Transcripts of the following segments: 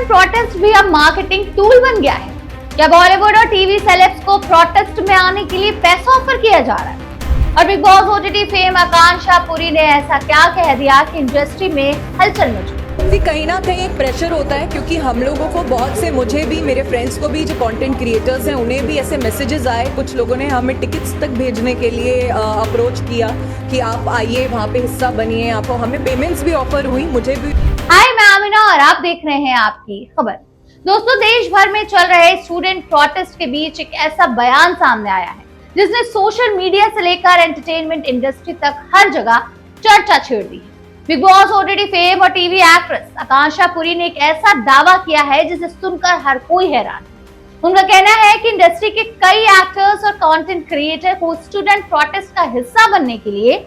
Student protest भी अब marketing tool बन गया है। क्या बॉलीवुड और टीवी सेलेब्स को प्रोटेस्ट में आने के लिए पैसा ऑफर किया जा रहा है? और बिग बॉस ओटीटी फेम आकांक्षा पुरी ने ऐसा क्या कह दिया कि इंडस्ट्री में हलचल मच गई? कहीं ना कहीं एक प्रेशर होता है, क्योंकि हम लोगों को बहुत से, मुझे भी, मेरे फ्रेंड्स को भी, जो कंटेंट क्रिएटर्स हैं उन्हें भी ऐसे मैसेजेस आए। कुछ लोगों ने हमें टिकट्स तक भेजने के लिए अप्रोच किया कि आप आइए, वहाँ पे हिस्सा बनिए। आपको हमें पेमेंट्स भी ऑफर हुई, मुझे भी। हाय, मैं आमिना और आप देख रहे हैं आपकी खबर। दोस्तों, देश भर में चल रहे स्टूडेंट प्रोटेस्ट के बीच एक ऐसा बयान सामने आया है जिसने सोशल मीडिया से लेकर एंटरटेनमेंट इंडस्ट्री तक हर जगह चर्चा छेड़ दी है। बिग बॉस ओटीटी फेम और टीवी एक्ट्रेस आकांक्षा पुरी ने एक ऐसा दावा किया है जिसे सुनकर हर कोई हैरान है। उनका कहना है कि इंडस्ट्री के कई एक्टर्स और कंटेंट क्रिएटर को स्टूडेंट प्रोटेस्ट का हिस्सा बनने के लिए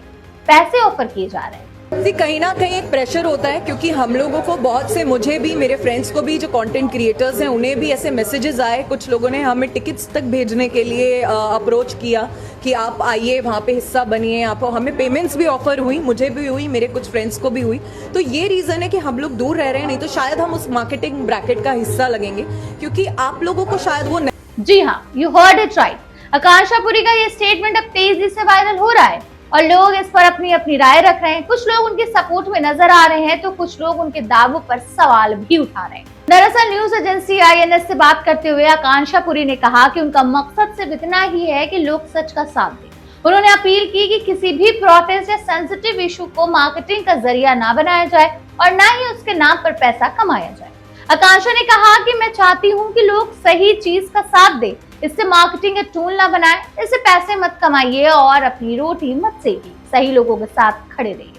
पैसे ऑफर किए जा रहे हैं। कहीं ना कहीं एक प्रेशर होता है, क्योंकि हम लोगों को बहुत से, मुझे भी, मेरे फ्रेंड्स को भी, जो कंटेंट क्रिएटर्स हैं उन्हें भी ऐसे मैसेजेस आए। कुछ लोगों ने हमें टिकट्स तक भेजने के लिए अप्रोच किया कि आप आइए, वहाँ पे हिस्सा बनिए। आपको हमें पेमेंट्स भी ऑफर हुई, मुझे भी हुई, मेरे कुछ फ्रेंड्स को भी हुई। तो ये रीजन है कि हम लोग दूर रह रहे हैं, नहीं तो शायद हम उस मार्केटिंग ब्रैकेट का हिस्सा लगेंगे, क्योंकि आप लोगों को शायद वो जी हाँ, यू हर्ड इट राइट। आकांक्षा पुरी का ये स्टेटमेंट अब तेजी से वायरल हो रहा है और लोग इस पर अपनी अपनी राय रख रहे हैं। कुछ लोग उनके सपोर्ट में नजर आ रहे हैं तो कुछ लोग उनके दावों पर सवाल भी उठा रहे हैं। दरअसल न्यूज एजेंसी आईएनएस से बात करते हुए आकांक्षा पुरी ने कहा कि उनका मकसद सिर्फ इतना ही है कि लोग सच का साथ दें। उन्होंने अपील की कि किसी भी प्रोटेस्ट या सेंसिटिव इशू को मार्केटिंग का जरिया ना बनाया जाए और न ही उसके नाम पर पैसा कमाया जाए। आकांक्षा ने कहा कि मैं चाहती हूँ कि लोग सही चीज का साथ दें, इससे मार्केटिंग का टूल ना बनाए, इससे पैसे मत कमाइए और अपनी रोटी मत सेकिए, सही लोगों के साथ खड़े रहिए।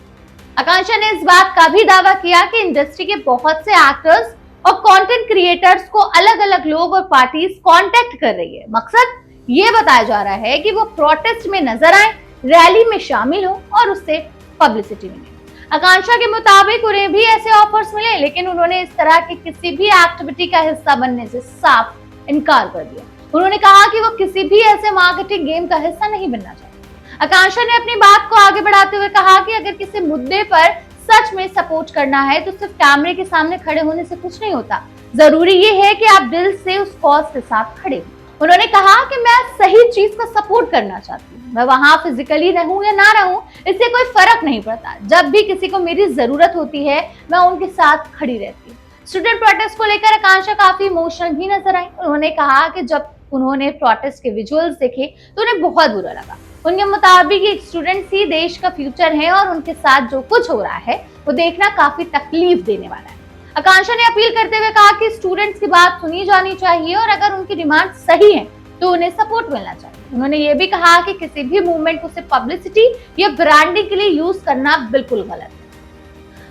आकांक्षा ने इस बात का भी दावा किया कि इंडस्ट्री के बहुत से एक्टर्स और कंटेंट क्रिएटर्स को अलग अलग लोग और पार्टीज कांटेक्ट कर रही है। मकसद ये बताया जा रहा है कि वो प्रोटेस्ट में नजर आए, रैली में शामिल हो और उससे पब्लिसिटी मिले। आकांक्षा के मुताबिक उन्हें भी ऐसे ऑफर्स मिले, लेकिन उन्होंने इस तरह की किसी भी एक्टिविटी का हिस्सा बनने से साफ इनकार कर दिया। उन्होंने कहा कि वो किसी भी ऐसे मार्केटिंग गेम का हिस्सा नहीं बनना चाहते। आकांक्षा ने अपनी बात को आगे बढ़ाते हुए कहा कि अगर किसी मुद्दे पर सच में सपोर्ट करना है तो सिर्फ कैमरे के सामने खड़े होने से कुछ नहीं होता, जरूरी ये है कि आप दिल से उस कॉज के साथ खड़े हो। उन्होंने कहा कि मैं सही चीज का सपोर्ट करना चाहती हूँ, मैं वहां फिजिकली रहूं या ना रहूं, इससे कोई फर्क नहीं पड़ता। जब भी किसी को मेरी जरूरत होती है मैं उनके साथ खड़ी रहती हूँ। स्टूडेंट प्रोटेस्ट को लेकर आकांक्षा काफी इमोशनल भी नजर आई। उन्होंने कहा कि जब उन्होंने प्रोटेस्ट के विजुअल्स देखे तो उन्हें बहुत बुरा लगा। उनके मुताबिक एक स्टूडेंट्स ही देश का फ्यूचर है और उनके साथ जो कुछ हो रहा है वो देखना काफी तकलीफ देने वाला है। आकांक्षा ने अपील करते हुए कहा कि स्टूडेंट्स की बात सुनी जानी चाहिए और अगर उनकी डिमांड सही है तो उन्हें सपोर्ट मिलना चाहिए। उन्होंने ये भी कहा कि किसी भी मूवमेंट को सिर्फ पब्लिसिटी या ब्रांडिंग के लिए यूज करना बिल्कुल गलत है।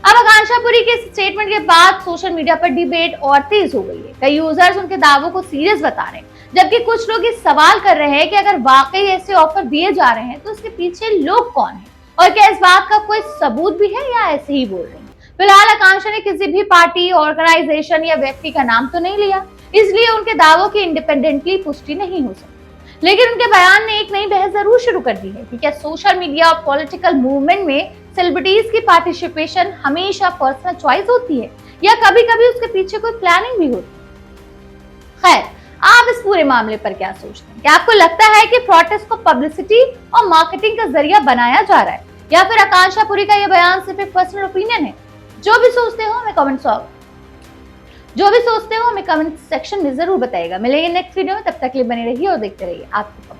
अब आकांक्षा पुरी के स्टेटमेंट के बाद सोशल मीडिया पर डिबेट और तेज हो गई है। कई यूजर्स उनके दावों को सीरियस बता रहे हैं, जबकि कुछ लोग ये सवाल कर रहे हैं कि अगर वाकई ऐसे ऑफर दिए जा रहे हैं तो उसके पीछे लोग कौन हैं और क्या इस बात का कोई सबूत भी है या ऐसे ही बोल रहे हैं। फिलहाल आकांक्षा ने किसी भी पार्टी, ऑर्गेनाइजेशन या व्यक्ति का नाम तो नहीं लिया, इसलिए उनके दावों की इंडिपेंडेंटली पुष्टि नहीं हो सकती। लेकिन उनके बयान ने एक नई बहस जरूर शुरू कर दी है कि क्या सोशल मीडिया और पॉलिटिकल मूवमेंट में सेलिब्रिटीज की पार्टिसिपेशन हमेशा पर्सनल चॉइस होती है या कभी कभी उसके पीछे कोई प्लानिंग भी होती है। खैर, आप इस पूरे मामले पर क्या सोचते हैं? क्या आपको लगता है कि प्रोटेस्ट को पब्लिसिटी और मार्केटिंग का जरिया बनाया जा रहा है या फिर आकांक्षा पुरी का यह बयान सिर्फ एक पर्सनल ओपिनियन है? जो भी सोचते हो हमें कमेंट सेक्शन में जरूर बताइएगा। मिलेंगे नेक्स्ट वीडियो में, तब तक के लिए बने रहिए और देखते रहिए आपकी खबर।